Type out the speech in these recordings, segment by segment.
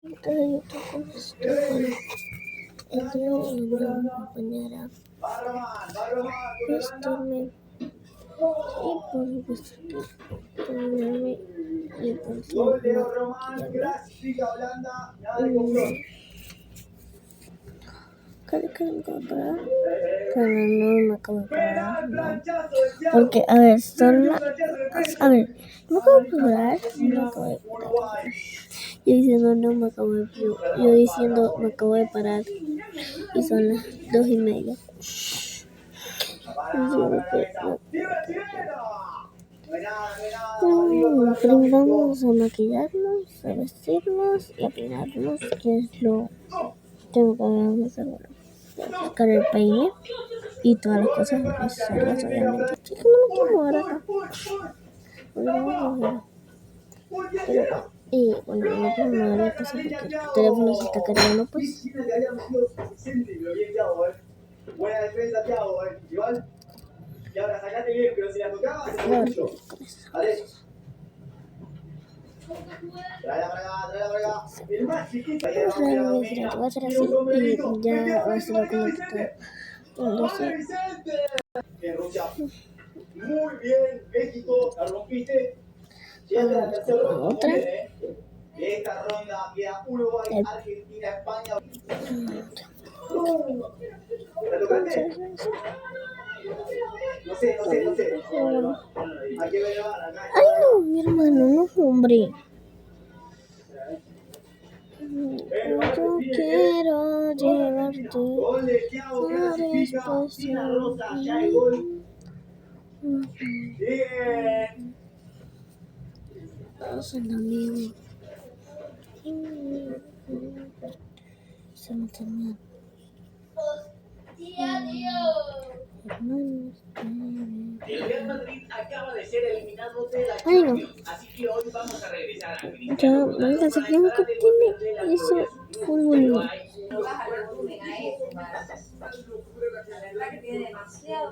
Entonces yo toco esto con el dedo y me acompañará vestirme y por supuesto ponerme y por último maquillarme. Cada que me acabo de parar, pero no me acabo de parar, no. Porque, a ver, a ver, no me acabo de parar, no me acabo de parar. Yo diciendo no me acabo de parar, yo diciendo me acabo de parar y son las 2:30. Primero vamos a maquillarnos, a vestirnos y a peinarnos, que es lo tengo que hacer, bueno, sacar el peine y todas las cosas necesarias, obviamente. Sí que no me quiero mover acá. Y bueno, no puedo mover la cosa porque el teléfono se está cargando, pues. Buena defensa, Thiago, igual. Y ahora sacate bien, pero si la tocabas, se mucho. Vale. Tráela para acá. El más chiquito. Voy a hacer así y ya va a ser lo que me quita. En Rusia. Muy bien, México, la rompiste. Llévate la tercera ronda. Otra. De esta ronda queda Uruguay, Argentina, España. ¿La tocaste? No sé. Hay que ver acá. Ay, no, mi hermano, no, hombre. Yo quiero llevarte Bien. Todos en amigo. Se me termina. El Real Madrid acaba de ser eliminado de la Ay, no. Champions, así que hoy vamos a regresar a Cristiano. Ya, venga, si nunca tiene eso fútbol. Baja el volumen a eso, la verdad que tiene demasiado.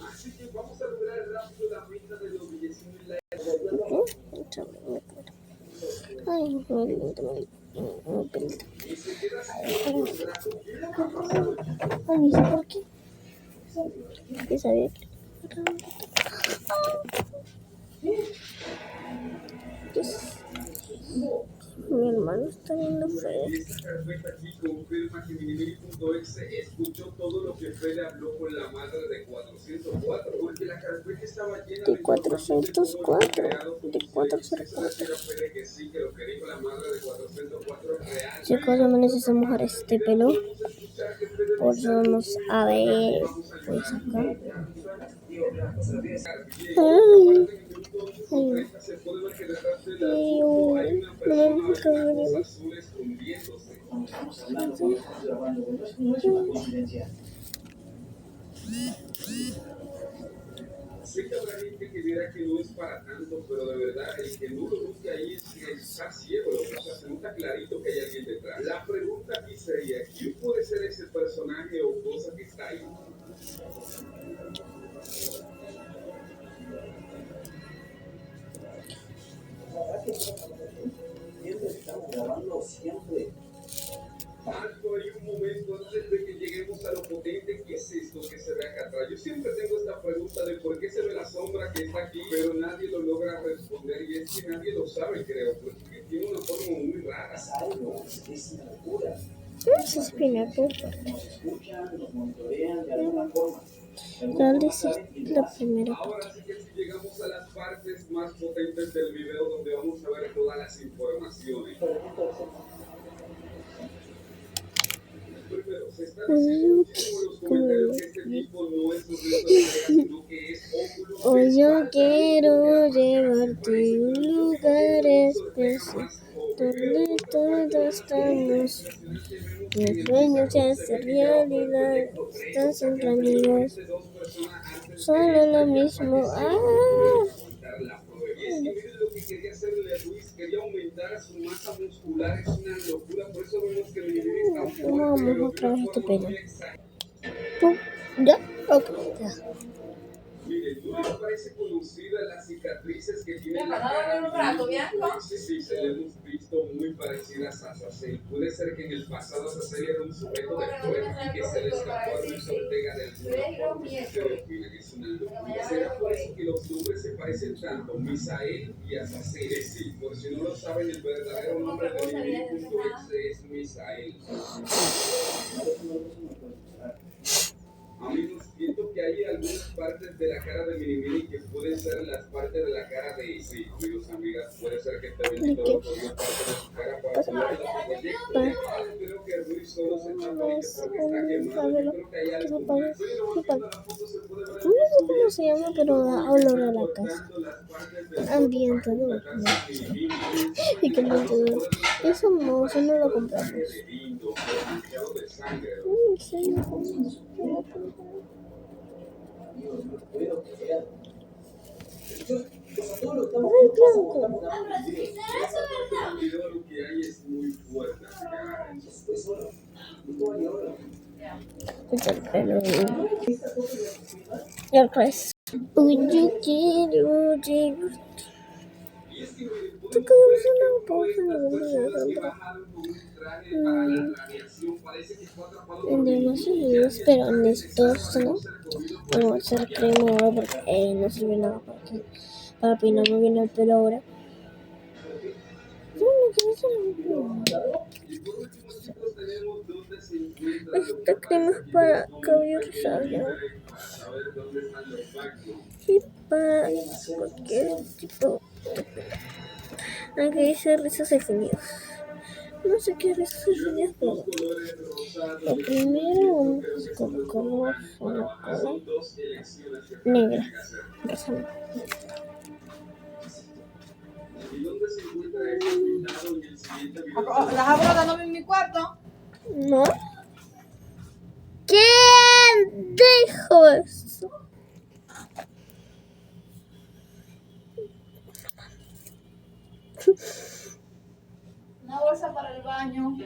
Así que vamos a lograr rápido la venta de los billetes. Ay, no, ay, ni sé por qué. Porque sabía que mi hermano está viendo feo. Esta carpeta aquí confirma que Minimiri.exe escuchó todo lo que Fede habló con la madre de 404, porque la carpeta estaba llena de 404, de 404. Chicos, yo me necesito mojar este pelo. Por eso vamos a ver, pues acá. Sé que habrá gente que dirá que no es para tanto, pero de verdad, el que no lo busque ahí es que está ciego. O sea, se nota clarito que hay alguien detrás. La pregunta aquí sería, ¿quién puede ser ese personaje o cosa que está ahí? Estamos grabando siempre. Marco, hay un momento antes de que lleguemos a lo potente. ¿Qué es esto que se ve acá atrás? Yo siempre tengo esta pregunta de por qué se ve la sombra que está aquí, pero nadie lo logra responder y es que nadie lo sabe, creo, porque tiene una forma muy rara. Es algo, es una locura. Eso es Pinaco. Nos escuchan, nos monitorean de alguna forma. ¿Dónde es la primera? Ahora sí que si llegamos a las partes más potentes del video donde vamos a ver todas las informaciones. Primero, se está diciendo en los comentarios que este tipo no es un reto de entrega, sino que es óculos. Hoy yo quiero llevarte a un lugar especial donde todos estamos. El sueño se hace realidad, estás entre amigos, solo lo mismo. Quería hacerle a Luis, quería aumentar su masa muscular, es una locura, por eso vemos que Vamos otra vez este pelo. ¿Ya? Ok, ya. Mire, ¿No les parece conocida las cicatrices que tiene Mira, la para cara? dormir un rato, Bianco. Sí, se le hemos visto muy parecidas a Azazel. Puede ser que en el pasado Azazel era un sujeto de fuego y que se le escapó a Luis Ortega de alguna forma. Pero opinan, es una locura. ¿Será por eso que los nombres se parecen tanto? Misael y Azazel. Sí, por si no lo saben, el verdadero nombre de Mimiri.exe es Misael. Amigos, siento que hay algunas partes de la cara de Minimini que pueden ser las partes de la cara de sí, amigos, amigas, puede ser que este bendito cogió parte de su cara para ponerla a su proyecto. Creo que Ruiz solo se está feliz porque está quemado. Yo creo que hay algo más. Viendo la foto se puede ver No sé cómo se llama, pero da olor a la casa. Ambientador. Y que ambientador. Eso no lo compramos. No sé. Ay, blanco. Lo que hay es muy fuerte. Y el resto. ¿Tú qué es una pausa en demasiados videos, pero en estos no. Vamos a hacer crema ahora porque no sirve nada para peinarme bien el pelo ahora. Esta crema es para cabello rizado y para cualquier tipo de pelo. Aunque dice rizos definidos. No sé qué rizos definidos, pero lo primero vamos a colocarnos una cola negra. ¿Las abro dándome en mi cuarto? No. ¿Quién dijo eso? Una bolsa para el baño.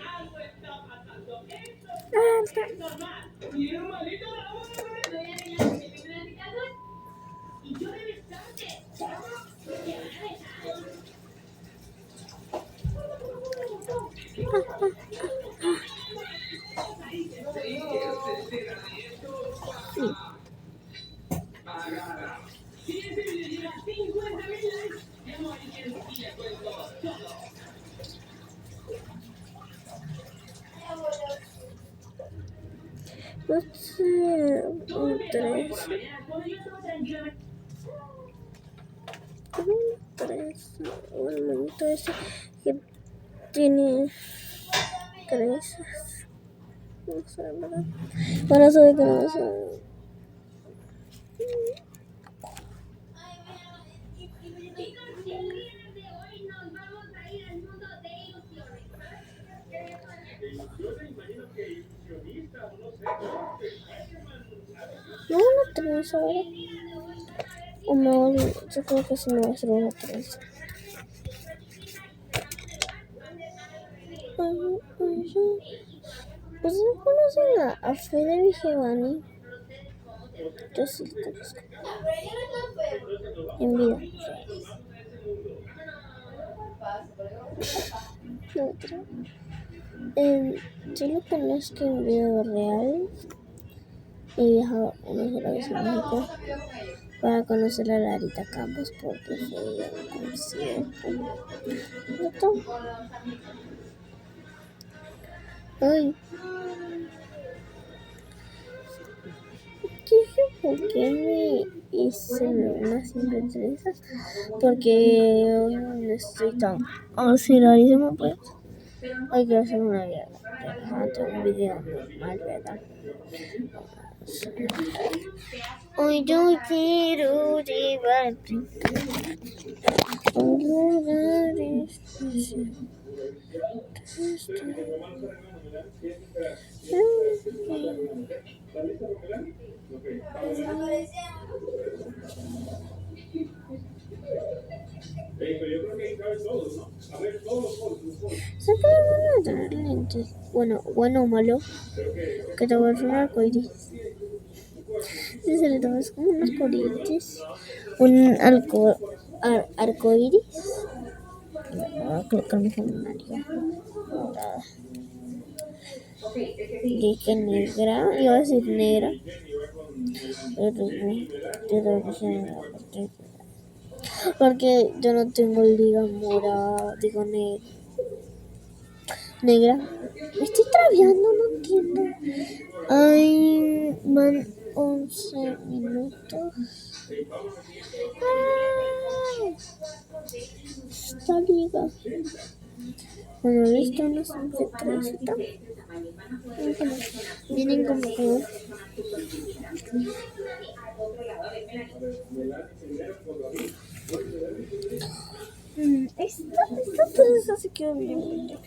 No sé, un 3. Un monito ese que tiene crezas. No sé, ¿verdad? Ahora sabe que no sé. No, una trenza ahora. O no, yo creo que sí me va a hacer una trenza. ¿Ustedes conocen a Fede Vigevani? Yo sí lo conozco. En vida. Otra. Yo lo conozco en vida real. He viajado unas horas a México para conocer a Larita Campos porque fue a un concierto. Ay, dije por qué me hice una simple trenza, porque hoy no estoy tan osciladísimo, pues hay que hacer una vida relajante, un video normal, ¿verdad? Hoy yo quiero llevarte a lugares. Sé que le van a tener lentes. Bueno o malo, que te va a hacer un arcoíris. Ese cereto es como un arcoíris. Arcoíris. Voy a colocar mi calendario. Morada. Dije negra. Iba a decir negra. Pero dije negra. Porque yo no tengo liga morada. Digo negra. Me estoy traviando, no entiendo. Ay, van 11 minutos. Esta liga. Bueno, listo, una simple camiseta. Bien incómodo. Esta prensa se quedó bien.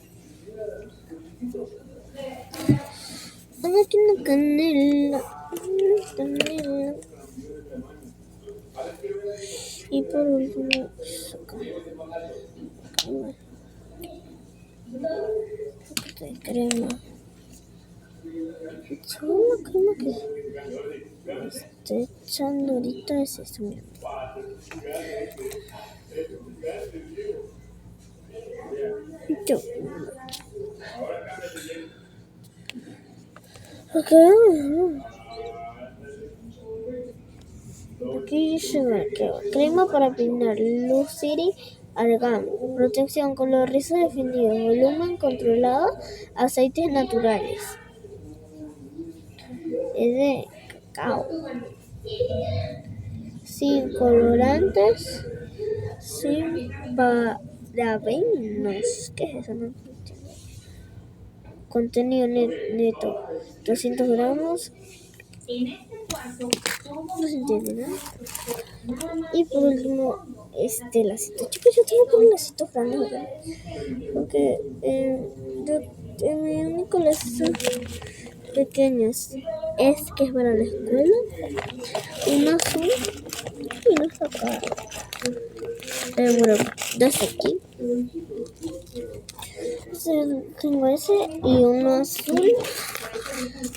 Aquí una canela. Y por último, acá. De crema. Solo la crema que estoy echando ahorita es esto, miren. Yo. Ok. Aquí dice que crema para peinar, Luciri Argan, protección, color rizo definido, volumen controlado, aceites naturales. Es de cacao. Sin colorantes, sin parabenos. ¿Qué es eso? No entiendo. Contenido neto, 200 gramos. No se entiende, ¿no? Y por último, este lacito. Chicos, yo tengo que poner lacitos grandes, ¿verdad? Porque mi único lazo pequeño es que es para la escuela. Uno azul y uno acá. Bueno, dos aquí. Tengo ese y uno azul.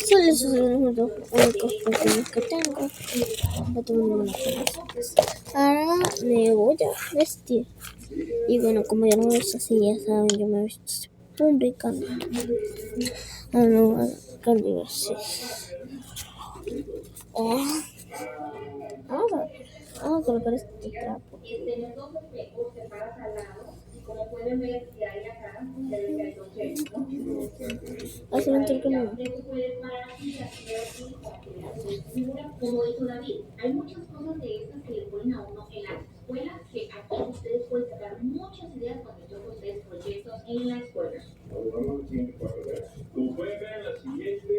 Son esos los únicos pequeños que tengo. No tengo ninguna cosa. Ahora me voy a vestir. Y bueno, como ya no me visto así, ya saben, yo me he visto publicando. Ah, no, cambio así. Vamos a colocar este trapo. Como pueden ver, si hay acá, se ve que hay dos cheques, ¿no? Hace un tiempo no. Como dijo David, hay muchas cosas de estas que le ponen a uno en las escuelas, que aquí ustedes pueden sacar muchas ideas cuando yo ustedes proyectos en la escuela. Como pueden ver en la siguiente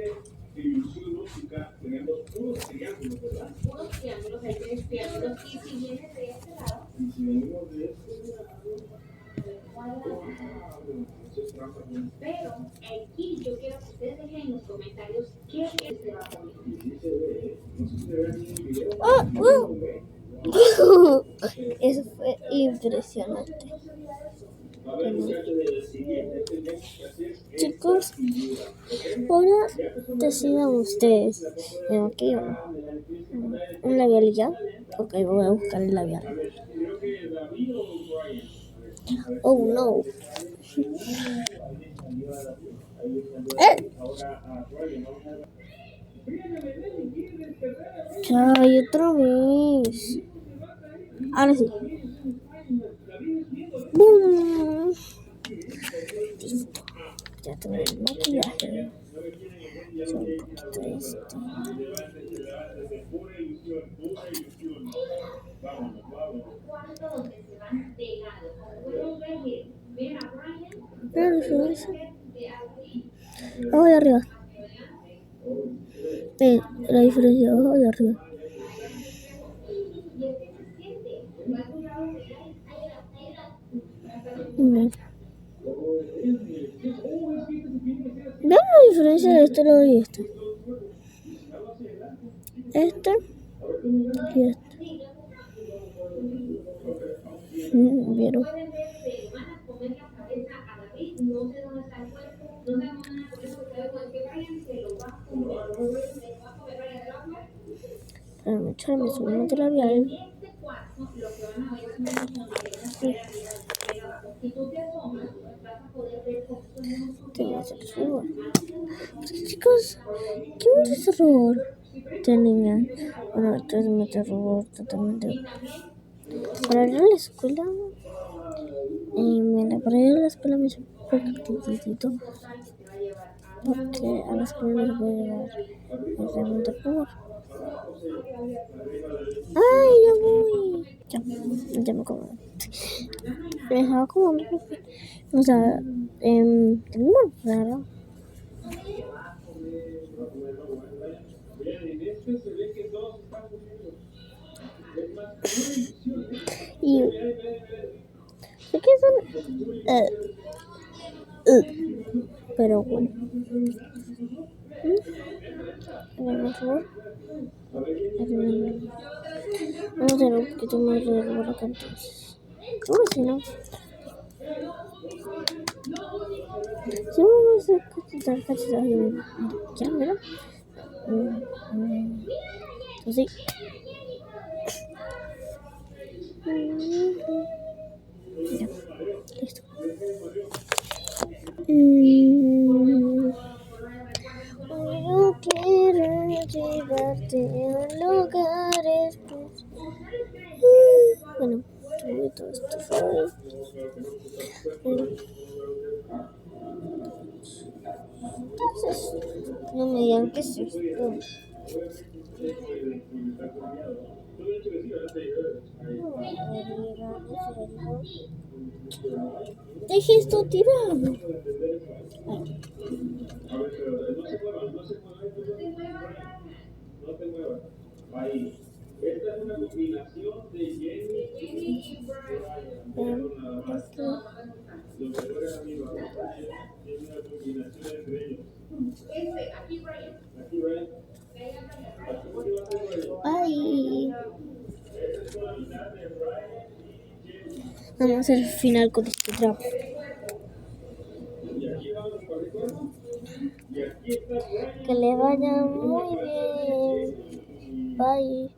ilusión óptica, tenemos puros triángulos, ¿verdad? Puros triángulos, hay tres triángulos, y si vienes de este lado, Y si venimos de este lado, pero aquí yo quiero que ustedes dejen en los comentarios qué se va a poner. Eso fue impresionante. Chicos, ahora decidan ustedes. Aquí un labial y ya. Ok, voy a buscar el labial. Oh no. Ay, otra vez. Ahora sí. ¡Bum! Listo. Ya tengo el maquillaje. Un poquito de esto. La diferencia. Abajo y arriba. La diferencia abajo y arriba. Vean la diferencia de este lado y este. Este y este. ¿Vieron? echarme solamente labial. Este cuarto lo que van a ver es un montón de escaleras pero abajo. Si tú te asomas, vas a poder ver cómo son unos Te voy a hacer terror. Chicos, ¿qué es terror? De niña. Bueno, esto es mi terror totalmente. Para ir a la escuela, para ir a la escuela me hizo poquitito. Porque a la escuela no se puede llevar realmente terror. ¡Ay, ya voy! Ya me acabo. Me dejaba como, o sea, muy raro. Y sé que son, pero bueno. Por favor. Vamos a hacer un poquito más de ruido acá entonces. Creo que sí, ¿no? Sí, vamos a hacer cachetas. ¿Ya? ¿Mira? Así. Ya, listo. Yo quiero llevarte a lugares. Bueno, todo esto fue. Entonces, no me digan qué es esto. Deje esto tirado. Ahí. Esta es una combinación de Jenny y Brian. Los mejores amigos. Es una combinación entre ellos. Aquí Brian. Bye. Vamos a hacer el final con este trap. Que le vaya muy bien. Bye.